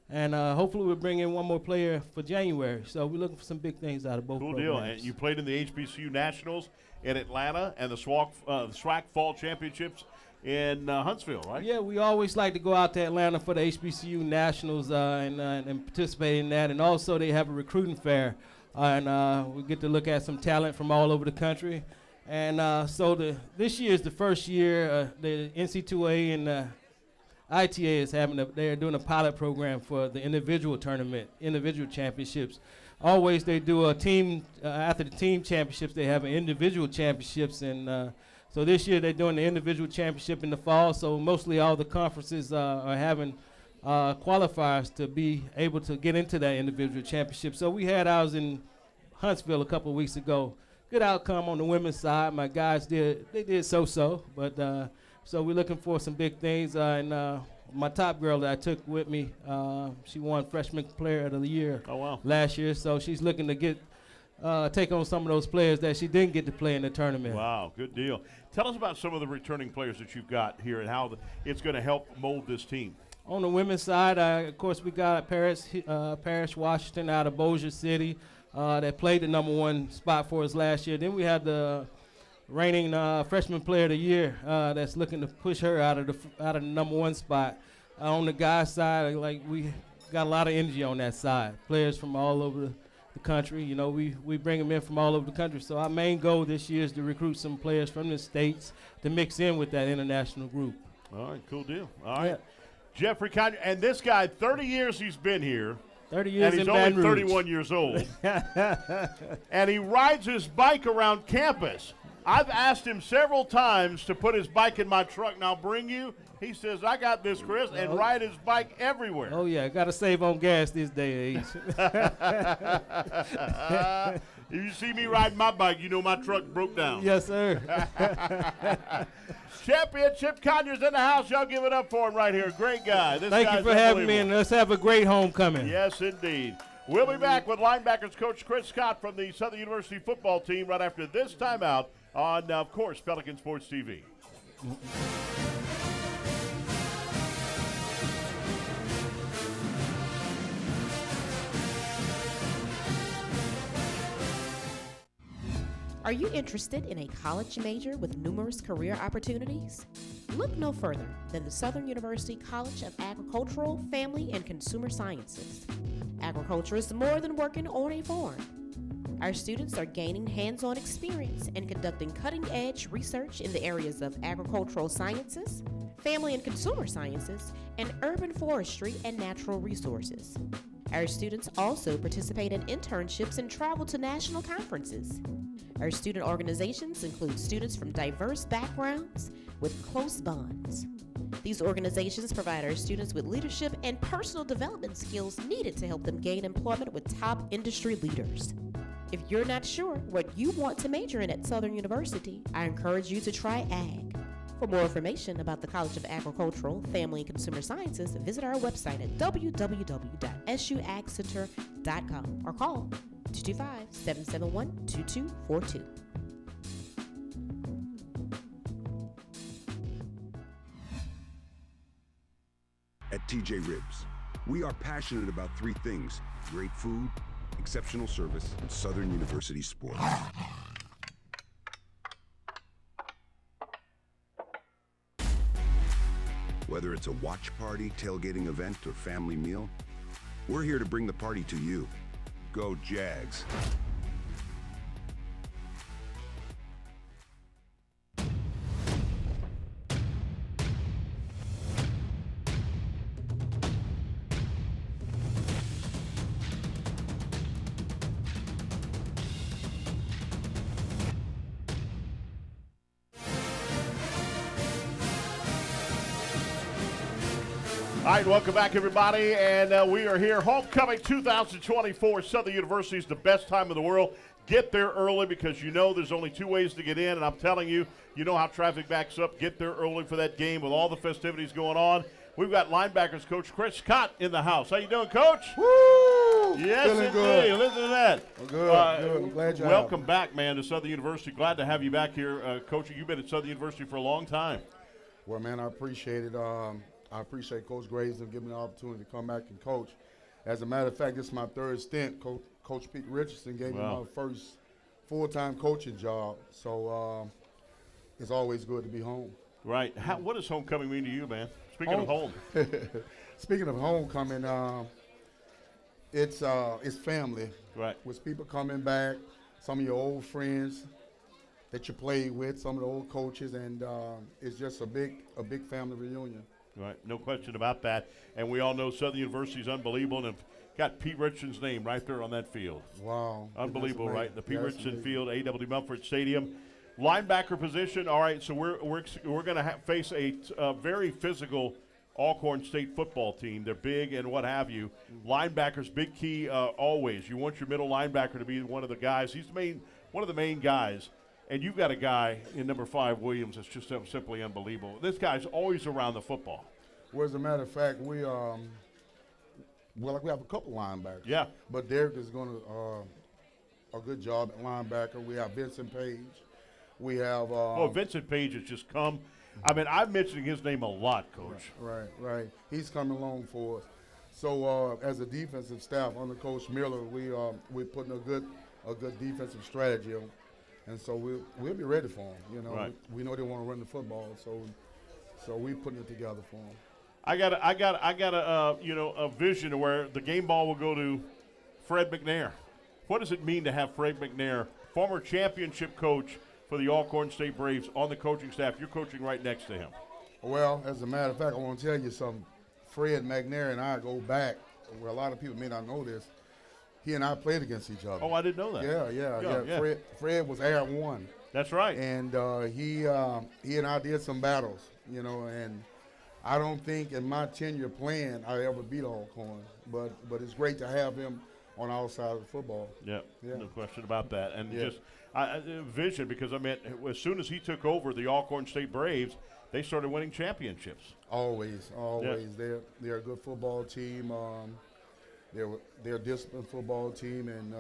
And hopefully we'll bring in one more player for January. So we're looking for some big things out of both programs. Cool deal. And you played in the HBCU Nationals in Atlanta and the SWAC Fall Championships in Huntsville, right? Yeah, we always like to go out to Atlanta for the HBCU Nationals and participate in that. And also they have a recruiting fair. And we get to look at some talent from all over the country. And so this year is the first year the NC2A and ITA is they're doing a pilot program for the individual tournament, individual championships. Always they do a team, after the team championships, they have an individual championships. And so this year they're doing the individual championship in the fall. So mostly all the conferences are having qualifiers to be able to get into that individual championship. So we had ours in Huntsville a couple of weeks ago. Good outcome on the women's side. My guys did so-so, but so we're looking for some big things. And my top girl that I took with me, she won Freshman Player of the Year last year. So she's looking to take on some of those players that she didn't get to play in the tournament. Wow, good deal. Tell us about some of the returning players that you've got here and how it's going to help mold this team. On the women's side, of course, we got Paris Washington out of Bossier City that played the #1 spot for us last year. Then we had the reigning Freshman Player of the Year that's looking to push her out of the #1 spot. On the guys' side, we got a lot of energy on that side. Players from all over the country. We bring them in from all over the country. So our main goal this year is to recruit some players from the states to mix in with that international group. All right, cool deal. All right. Jeffrey Conyer, and this guy, 30 years he's been here. 30 years and he's in only Baton Rouge. 31 years old. And he rides his bike around campus. I've asked him several times to put his bike in my truck and I'll bring you. He says, I got this, Chris, and ride his bike everywhere. Oh, yeah, got to save on gas this day and age. If you see me riding my bike, you know my truck broke down. Yes, sir. Championship Conyers in the house. Y'all give it up for him right here. Great guy. Thank you for having me, and let's have a great homecoming. Yes, indeed. We'll be back with linebackers coach Chris Scott from the Southern University football team right after this timeout on, of course, Pelican Sports TV. Are you interested in a college major with numerous career opportunities? Look no further than the Southern University College of Agricultural, Family, and Consumer Sciences. Agriculture is more than working on a farm. Our students are gaining hands-on experience and conducting cutting-edge research in the areas of agricultural sciences, family and consumer sciences, and urban forestry and natural resources. Our students also participate in internships and travel to national conferences. Our student organizations include students from diverse backgrounds with close bonds. These organizations provide our students with leadership and personal development skills needed to help them gain employment with top industry leaders. If you're not sure what you want to major in at Southern University, I encourage you to try Ag. For more information about the College of Agricultural, Family, and Consumer Sciences, visit our website at www.suagcenter.com or call 225-771-2242. At TJ Ribs, we are passionate about three things: great food, exceptional service, and Southern University sports. Whether it's a watch party, tailgating event, or family meal, we're here to bring the party to you. Go Jags. All right, welcome back, everybody, and we are here. Homecoming 2024. Southern University is the best time in the world. Get there early because you know there's only two ways to get in, and I'm telling you, you know how traffic backs up. Get there early for that game with all the festivities going on. We've got linebackers coach Chris Scott in the house. How you doing, Coach? Woo! Yes, Feeling indeed. good. Listen to that. Well, good. I'm glad you're welcome back, man, to Southern University. Glad to have you back here, Coach. You've been at Southern University for a long time. Well, man, I appreciate it. I appreciate Coach Graves and giving me the opportunity to come back and coach. As a matter of fact, this is my third stint. Coach Pete Richardson gave me my first full-time coaching job, so it's always good to be home. Right. What does homecoming mean to you, man? Speaking of home. Speaking of homecoming, it's family. Right. With people coming back, some of your old friends that you played with, some of the old coaches, and it's just a big family reunion. Right, no question about that. And we all know Southern University is unbelievable, and have got Pete Richardson's name right there on that field. Wow. Unbelievable, right? The Pete Richardson Field, A.W. Mumford Stadium. Linebacker position, all right, so we're going to face a very physical Alcorn State football team. They're big and what have you. Linebackers, big key always. You want your middle linebacker to be one of the guys. He's one of the main guys. And you've got a guy in number 5, Williams, that's just simply unbelievable. This guy's always around the football. Well, as a matter of fact, we have a couple linebackers. Yeah. But Derek is going to a good job at linebacker. We have Vincent Page. We have. Vincent Page has just come. I mean, I'm mentioning his name a lot, Coach. Right. He's coming along for us. So as a defensive staff under Coach Miller, we're putting a good defensive strategy on. And so we'll be ready for them. You know, right. We know they want to run the football, so we're putting it together for them. I got a vision where the game ball will go to Fred McNair. What does it mean to have Fred McNair, former championship coach for the Alcorn State Braves, on the coaching staff? You're coaching right next to him. Well, as a matter of fact, I want to tell you something. Fred McNair and I go back, where a lot of people may not know this. He and I played against each other. Oh, I didn't know that. Yeah. Fred was Air 1. That's right. And he and I did some battles, you know, and I don't think in my tenure playing I ever beat Alcorn, but it's great to have him on our side of the football. Yeah. No question about that. And just vision, because I mean, as soon as he took over the Alcorn State Braves, they started winning championships. Always. Yeah. They're a good football team. They're a disciplined football team, and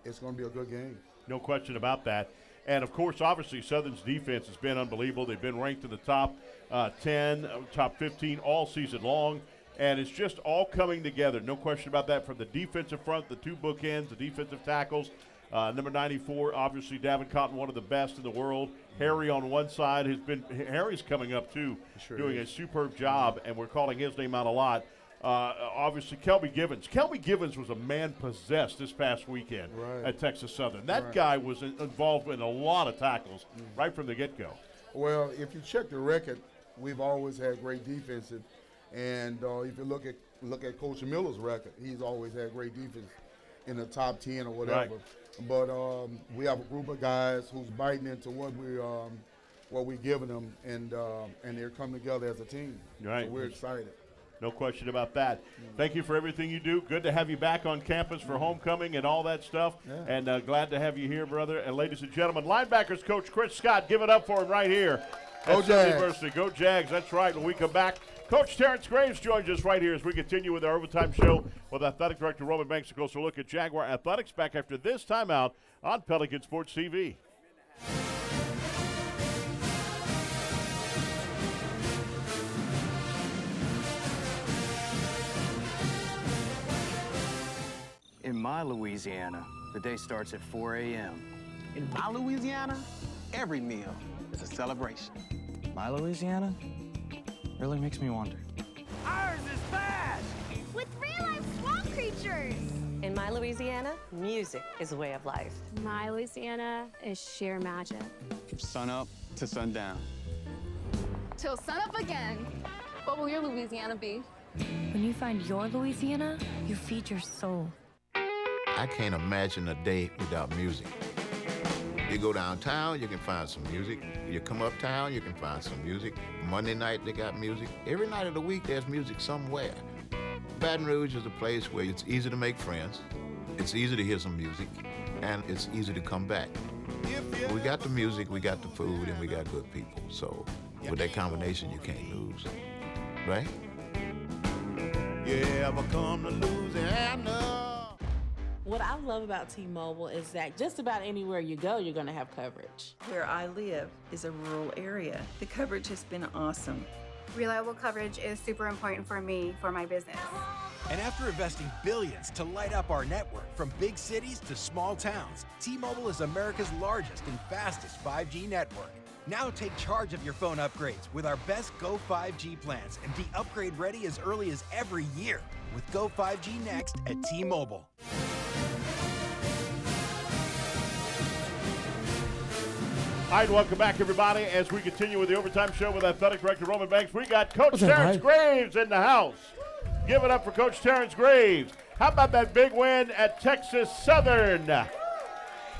it's going to be a good game. No question about that. And, of course, obviously, Southern's defense has been unbelievable. They've been ranked in the top 10, top 15 all season long, and it's just all coming together. No question about that, from the defensive front, the two bookends, the defensive tackles. Number 94, obviously, Davin Cotton, one of the best in the world. Harry on one side Harry's coming up, too, doing a superb job, and we're calling his name out a lot. Obviously, Kelby Givens. Kelby Givens was a man possessed this past weekend at Texas Southern. That guy was involved in a lot of tackles right from the get-go. Well, if you check the record, we've always had great defensive, and if you look at Coach Miller's record, he's always had great defense in the top 10 or whatever. Right. But we have a group of guys who's biting into what we're giving them, and they're coming together as a team. Right. So we're excited. No question about that. Thank you for everything you do. Good to have you back on campus for homecoming and all that stuff. Yeah. And glad to have you here, brother. And ladies and gentlemen, linebackers coach Chris Scott. Give it up for him right here at Southern University. Go Jags. That's right. When we come back, Coach Terrence Graves joins us right here as we continue with our overtime show with Athletic Director Roman Banks. A closer look at Jaguar Athletics back after this timeout on Pelican Sports TV. In my Louisiana, the day starts at 4 a.m. In my Louisiana, every meal is a celebration. My Louisiana really makes me wonder. Ours is fast! With real-life swamp creatures! In my Louisiana, music is a way of life. My Louisiana is sheer magic. From sun up to sundown. Till sunup again. What will your Louisiana be? When you find your Louisiana, you feed your soul. I can't imagine a day without music. You go downtown, you can find some music. You come uptown, you can find some music. Monday night, they got music. Every night of the week, there's music somewhere. Baton Rouge is a place where it's easy to make friends, it's easy to hear some music, and it's easy to come back. We got the music, we got the food, and we got good people. So with that combination, you can't lose, right? You ever come to Louisiana? What I love about T-Mobile is that just about anywhere you go, you're going to have coverage. Where I live is a rural area. The coverage has been awesome. Reliable coverage is super important for me, for my business. And after investing billions to light up our network from big cities to small towns, T-Mobile is America's largest and fastest 5G network. Now take charge of your phone upgrades with our best Go 5G plans and be upgrade ready as early as every year with Go 5G Next at T-Mobile. All right, welcome back, everybody. As we continue with the Overtime Show with Athletic Director Roman Banks, we got Coach Terrence Graves in the house. Give it up for Coach Terrence Graves. How about that big win at Texas Southern?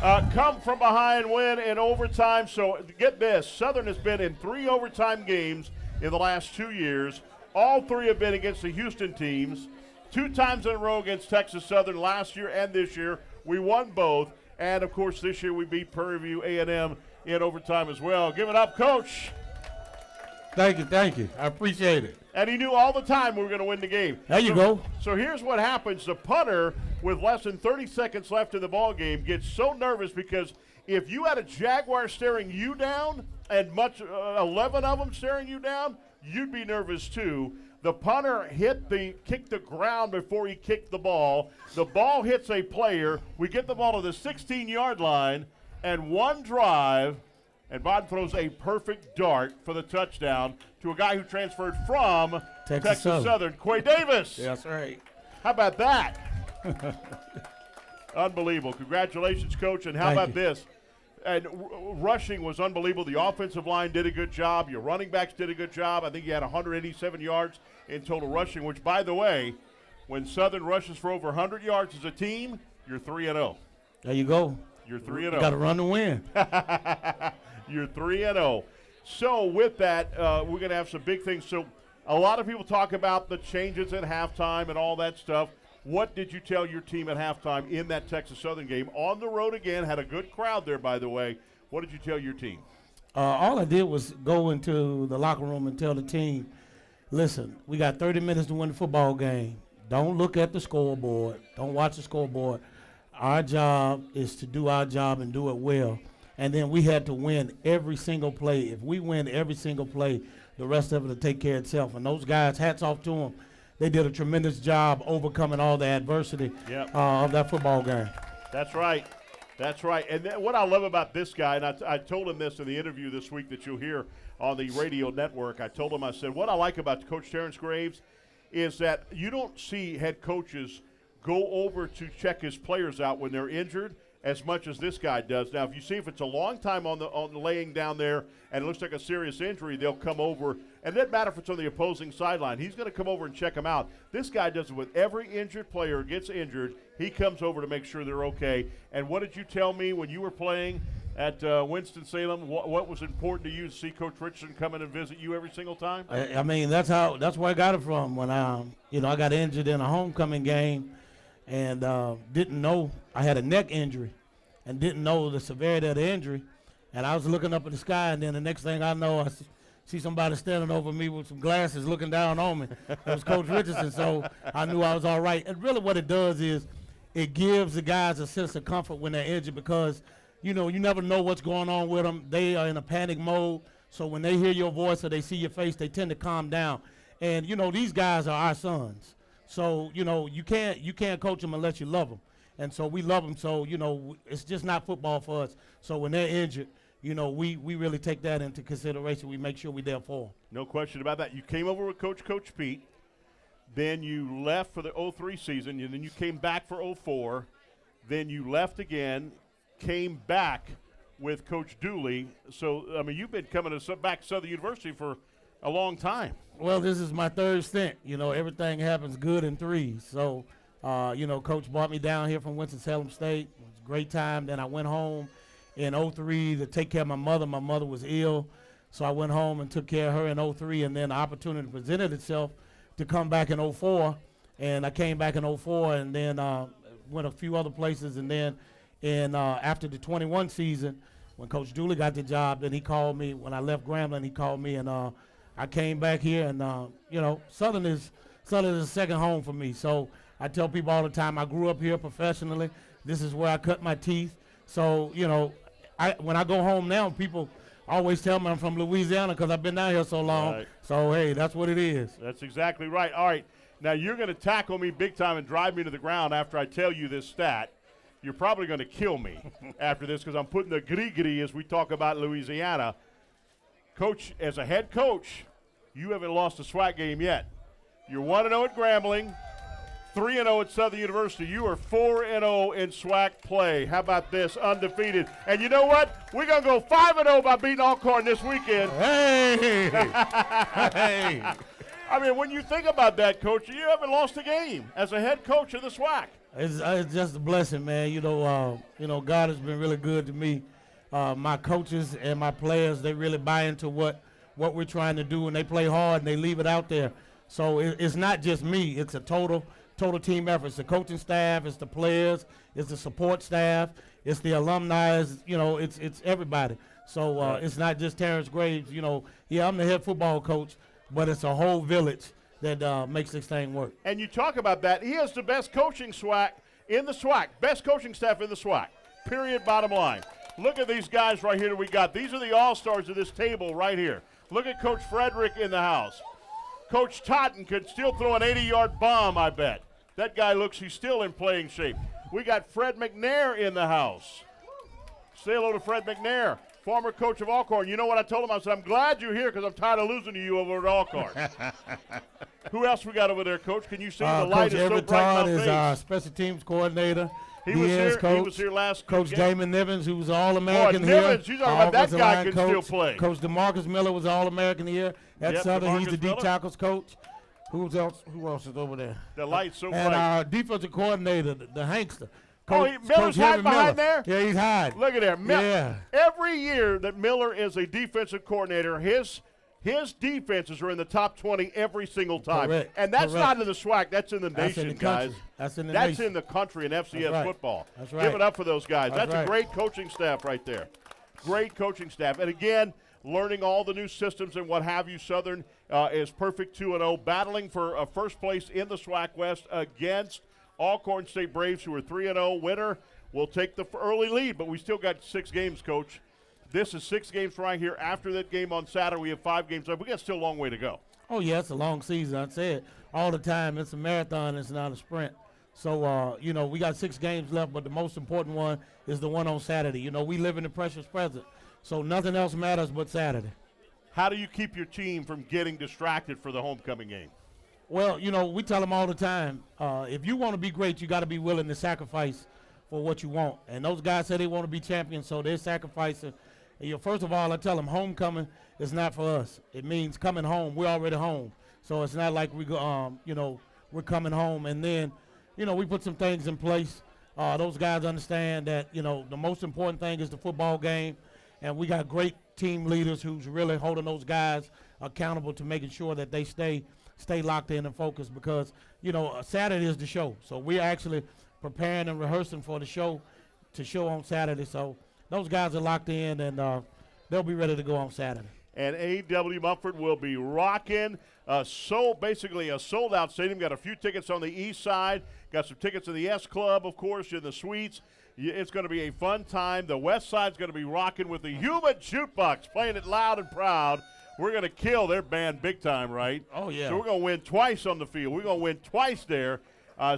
Come from behind win in overtime. So get this, Southern has been in 3 overtime games in the last 2 years. All 3 have been against the Houston teams. 2 times in a row against Texas Southern last year and this year. We won both. And, of course, this year we beat Prairie View A&M in overtime as well. Give it up, Coach. Thank you. I appreciate it. And he knew all the time we were going to win the game. There you go. So here's what happens. The punter, with less than 30 seconds left in the ball game, gets so nervous because if you had a Jaguar staring you down and 11 of them staring you down, you'd be nervous too. The punter kicked the ground before he kicked the ball. The ball hits a player. We get the ball to the 16-yard line, and one drive, and Bond throws a perfect dart for the touchdown to a guy who transferred from Texas Southern, Quay Davis. That's right. How about that? Unbelievable. Congratulations, Coach. And how about this? And rushing was unbelievable. The offensive line did a good job. Your running backs did a good job. I think you had 187 yards in total rushing, which, by the way, when Southern rushes for over 100 yards as a team, you're 3-0. There you go. You're 3-0. You got to run to win. You're 3-0. So with that, we're going to have some big things. So a lot of people talk about the changes at halftime and all that stuff. What did you tell your team at halftime in that Texas Southern game? On the road again, had a good crowd there, by the way. What did you tell your team? All I did was go into the locker room and tell the team, listen, we got 30 minutes to win the football game. Don't look at the scoreboard. Don't watch the scoreboard. Our job is to do our job and do it well. And then we had to win every single play. If we win every single play, the rest of it will take care of itself. And those guys, hats off to them. They did a tremendous job overcoming all the adversity of that football game. That's right. That's right. And what I love about this guy, and I told him this in the interview this week that you'll hear on the radio network. I told him, I said, what I like about Coach Terrence Graves is that you don't see head coaches go over to check his players out when they're injured as much as this guy does. Now, if you see if it's a long time on the laying down there and it looks like a serious injury, they'll come over. And it doesn't matter if it's on the opposing sideline. He's going to come over and check them out. This guy does it with every injured player gets injured. He comes over to make sure they're okay. And what did you tell me when you were playing at Winston-Salem? What was important to you to see Coach Richardson come in and visit you every single time? I mean, that's where I got it from. When I got injured in a homecoming game and didn't know I had a neck injury and didn't know the severity of the injury. And I was looking up at the sky, and then the next thing I know, I see somebody standing over me with some glasses looking down on me. It was Coach Richardson, so I knew I was all right. And really what it does is it gives the guys a sense of comfort when they're injured because, you never know what's going on with them. They are in a panic mode, so when they hear your voice or they see your face, they tend to calm down. And, these guys are our sons. So, you can't coach them unless you love them. And so we love them. So, it's just not football for us. So when they're injured, we really take that into consideration. We make sure we're there for them. No question about that. You came over with Coach Pete. Then you left for the 03 season. And then you came back for 04. Then you left again, came back with Coach Dooley. So, you've been coming back to Southern University for a long time. Well, this is my third stint. Everything happens good in threes. So, Coach brought me down here from Winston-Salem State. It was a great time. Then I went home in 03 to take care of my mother. My mother was ill, so I went home and took care of her in 03, and then the opportunity presented itself to come back in 04, and I came back in 04 and then went a few other places, and then after the 21 season, when Coach Dooley got the job, then he called me. When I left Grambling, he called me, and I came back here, and Southern is a second home for me. So I tell people all the time, I grew up here professionally. This is where I cut my teeth. So when I go home now, people always tell me I'm from Louisiana because I've been down here so long. Right. So hey, that's what it is. That's exactly right. All right, now you're going to tackle me big time and drive me to the ground after I tell you this stat. You're probably going to kill me after this because I'm putting the gris-gris as we talk about Louisiana. Coach, as a head coach, you haven't lost a SWAC game yet. You're 1-0 at Grambling, 3-0 at Southern University. You are 4-0 in SWAC play. How about this? Undefeated. And you know what? We're going to go 5-0 by beating Alcorn this weekend. Hey! Hey! I mean, when you think about that, Coach, you haven't lost a game as a head coach of the SWAC. It's just a blessing, man. God has been really good to me. My coaches and my players, they really buy into what we're trying to do, and they play hard and they leave it out there. So it's not just me. It's a total team effort. It's the coaching staff, it's the players, it's the support staff, it's the alumni. It's everybody. So it's not just Terrence Graves. I'm the head football coach, but it's a whole village that makes this thing work. And you talk about that. He has the best coaching SWAC in the SWAC, best coaching staff in the SWAC, period, bottom line. Look at these guys right here that we got. These are the all-stars of this table right here. Look at Coach Frederick in the house. Coach Totten could still throw an 80-yard bomb, I bet. That guy he's still in playing shape. We got Fred McNair in the house. Say hello to Fred McNair, former coach of Alcorn. You know what I told him? I said, I'm glad you're here because I'm tired of losing to you over at Alcorn. Who else we got over there, Coach? Can you see the light is so bright in my face? Is our special teams coordinator. He was here last Coach game. Damon Nivens, who was All-American here. Nivens, you talking about that guy can still play. Coach DeMarcus Miller was All-American here at Southern. He's the D tackles coach. Who else is over there? The light's so bright. And our defensive coordinator, the Hankster. Miller's hiding behind there? Yeah, he's hiding. Look at there. Yeah. Every year that Miller is a defensive coordinator, his defenses are in the top 20 every single time. Correct. And that's not in the SWAC. That's in the nation, guys. That's in the That's nation. in the country in FCS football. That's right. Give it up for those guys. That's a great coaching staff right there. Great coaching staff. And again, learning all the new systems and what have you. Southern is perfect 2-0, battling for first place in the SWAC West against Alcorn State Braves, who are 3-0. Winner will take the early lead, but we still got 6 games, Coach. This is 6 games right here. After that game on Saturday, we have 5 games left. We got still a long way to go. Oh, yeah, it's a long season. I say it all the time. It's a marathon. It's not a sprint. So, we got 6 games left, but the most important one is the one on Saturday. We live in the precious present, so nothing else matters but Saturday. How do you keep your team from getting distracted for the homecoming game? Well, we tell them all the time, if you want to be great, you got to be willing to sacrifice for what you want. And those guys say they want to be champions, so they're sacrificing. First of all, I tell them homecoming is not for us. It means coming home. We're already home. So it's not like we go, we're coming home. And then, we put some things in place. Those guys understand that, the most important thing is the football game. And we got great team leaders who's really holding those guys accountable to making sure that they stay locked in and focused because, Saturday is the show. So we're actually preparing and rehearsing for the show to show on Saturday. So those guys are locked in, and they'll be ready to go on Saturday. And A.W. Mumford will be rocking. Basically a sold-out stadium. Got a few tickets on the east side. Got some tickets in the S Club, of course, in the suites. It's going to be a fun time. The west side's going to be rocking with the Human Jukebox, playing it loud and proud. We're going to kill their band big time, right? Oh, yeah. So we're going to win twice on the field. We're going to win twice there.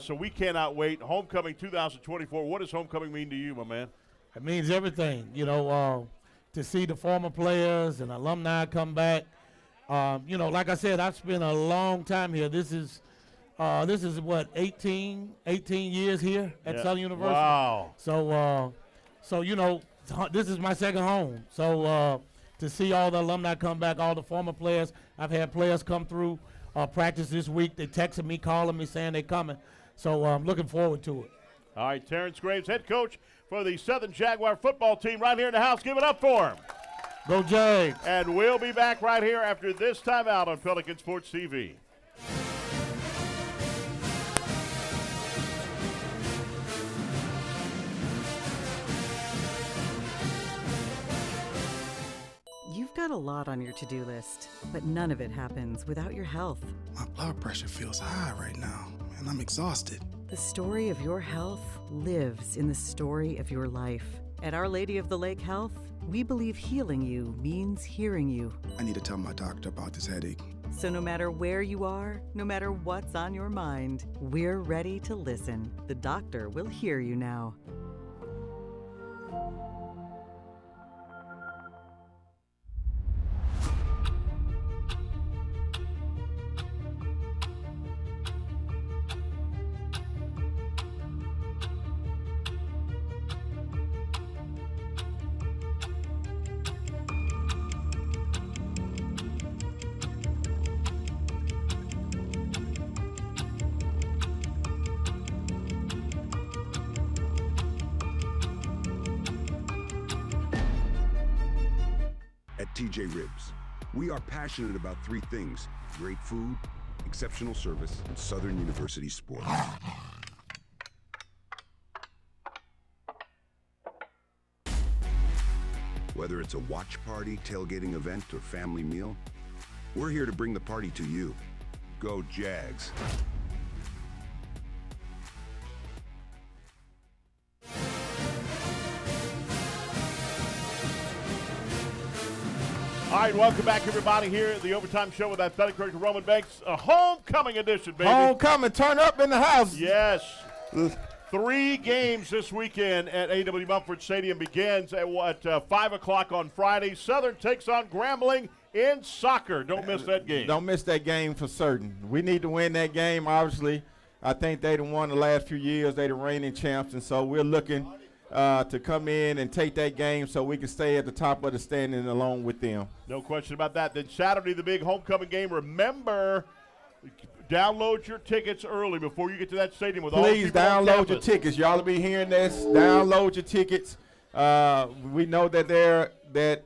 So we cannot wait. Homecoming 2024. What does homecoming mean to you, my man? It means everything, to see the former players and alumni come back. Like I said, I've spent a long time here. This is what, 18 years here at Southern University. Wow. So, this is my second home. So to see all the alumni come back, all the former players, I've had players come through practice this week. They texted me, calling me, saying they're coming. So I'm looking forward to it. All right, Terrence Graves, head coach for the Southern Jaguar football team right here in the house. Give it up for him. Go Jags. And we'll be back right here after this timeout on Pelican Sports TV. You've got a lot on your to-do list, but none of it happens without your health. My blood pressure feels high right now, and I'm exhausted. The story of your health lives in the story of your life. At Our Lady of the Lake Health, we believe healing you means hearing you. I need to tell my doctor about this headache. So no matter where you are, no matter what's on your mind, we're ready to listen. The doctor will hear you now. At TJ Ribs, we are passionate about three things: great food, exceptional service, and Southern University sports. Whether it's a watch party, tailgating event, or family meal, we're here to bring the party to you. Go Jags. All right, welcome back, everybody, here at the Overtime Show with Athletic Director Roman Banks. A homecoming edition, baby. Homecoming, turn up in the house. Yes. 3 games this weekend at A.W. Mumford Stadium. Begins at 5 o'clock on Friday. Southern takes on Grambling in soccer. Don't miss that game. Don't miss that game for certain. We need to win that game, obviously. I think they done won the last few years. They the reigning champs, and so we're looking to come in and take that game so we can stay at the top of the standing along with them. No question about that. Then Saturday, the big homecoming game. Remember, download your tickets early before you get to that stadium with all the people on download your campus. tickets. Y'all will be hearing this. Download your tickets. We know that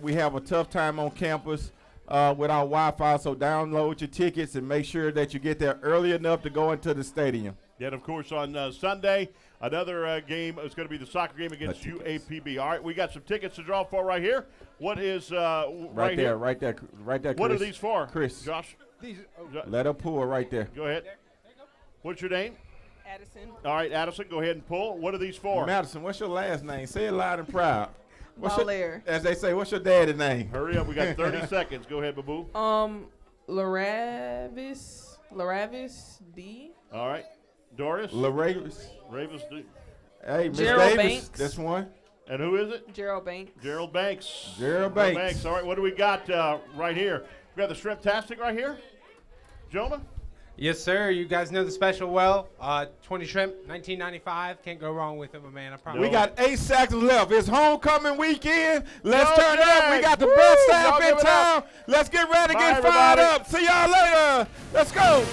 we have a tough time on campus with our Wi-Fi, so download your tickets and make sure that you get there early enough to go into the stadium. Then, of course, on Sunday, another game is going to be the soccer game against UAPB. All right, we got some tickets to draw for right here. What is right there, here? Right there, Chris. What are these for, Chris? Josh? Let her pull right there. Go ahead. What's your name? Addison. All right, Addison, go ahead and pull. What are these for? Madison, what's your last name? Say it loud and proud. Balair. As they say, what's your daddy's name? Hurry up, we got 30 seconds. Go ahead, Babu. Laravis D. All right. Doris? Laravis. Ravis D. Hey, Miss Gerald Davis. Banks. This one. And who is it? Gerald Banks. Gerald Banks. Gerald Banks. All right, what do we got right here? We got the Shrimp-tastic right here. Jonah? Yes, sir. You guys know the special well. 20 shrimp, 1995. Can't go wrong with it, my man. I promise. We got 8 seconds left. It's homecoming weekend. Let's Go turn it up. We got the Woo! best staff Y'all in give it town. up. Let's get ready to Bye, get fired everybody. up. See y'all later. Let's go.